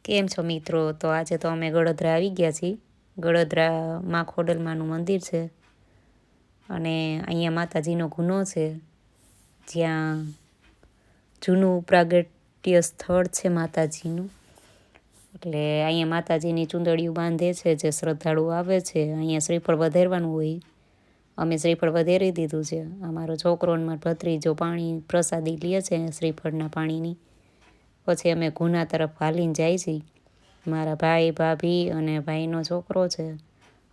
કેમ છો મિત્રો? તો આજે તો અમે ગળોદરા આવી ગયા છીએ. ગળોદરા માં ખોડલમાનું મંદિર છે અને અહીંયા માતાજીનો ગુનો છે, જ્યાં જૂનું પ્રાગટ્ય સ્થળ છે માતાજીનું. એટલે અહીંયા માતાજીની ચૂંદડીઓ બાંધે છે જે શ્રદ્ધાળુઓ આવે છે. અહીંયા શ્રીફળ વધારવાનું હોય. અમે શ્રીફળ વધારી દીધું છે. અમારો છોકરો અને મારો ભત્રીજો પાણી પ્રસાદી લે છે શ્રીફળના પાણીની. પછી અમે ગુના તરફ હાલીને જાય છીએ. મારા ભાઈ, ભાભી અને ભાઈનો છોકરો છે.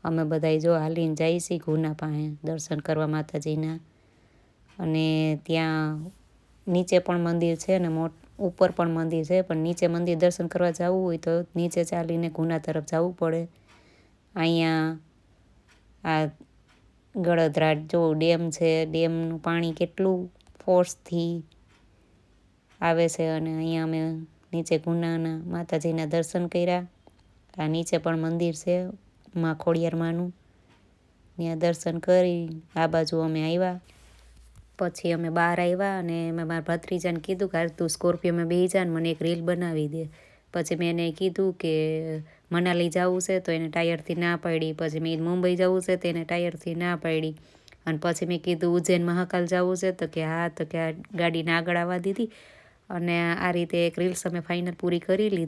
અમે બધાય જો હાલીને જાય છીએ ગુના પાસે દર્શન કરવા માતાજીના. અને ત્યાં નીચે પણ મંદિર છે ને ઉપર પણ મંદિર છે, પણ નીચે મંદિર દર્શન કરવા જવું હોય તો નીચે ચાલીને ગુના તરફ જવું પડે. અહીંયા આ ગળોદરા જો ડેમ છે, ડેમનું પાણી કેટલું ફોર્સથી આવે છે. અને અહીંયા અમે નીચે ગુનાના માતાજીના દર્શન કર્યા. આ નીચે પણ મંદિર છે માં ખોડિયારમાંનું. ત્યાં દર્શન કરી આ બાજુ અમે આવ્યા. પછી અમે બહાર આવ્યા અને મેં મારા ભત્રીજાને કીધું કે તું સ્કોર્પિયોમાં બેસી જા ને મને એક રીલ બનાવી દે. પછી મેં એને કીધું કે મનાલી જવું છે તો એને ટાયરથી ના પાડી. પછી મેં મુંબઈ જવું છે તો એને ટાયરથી ના પાડી. અને પછી મેં કીધું ઉજ્જૈન મહાકાલ જવું છે તો કે હા, તો કે આ ગાડીને આગળ આવવા દીધી. અને આ રીતે એક રીલ્સ અમે ફાઇનલ પૂરી કરી લીધી.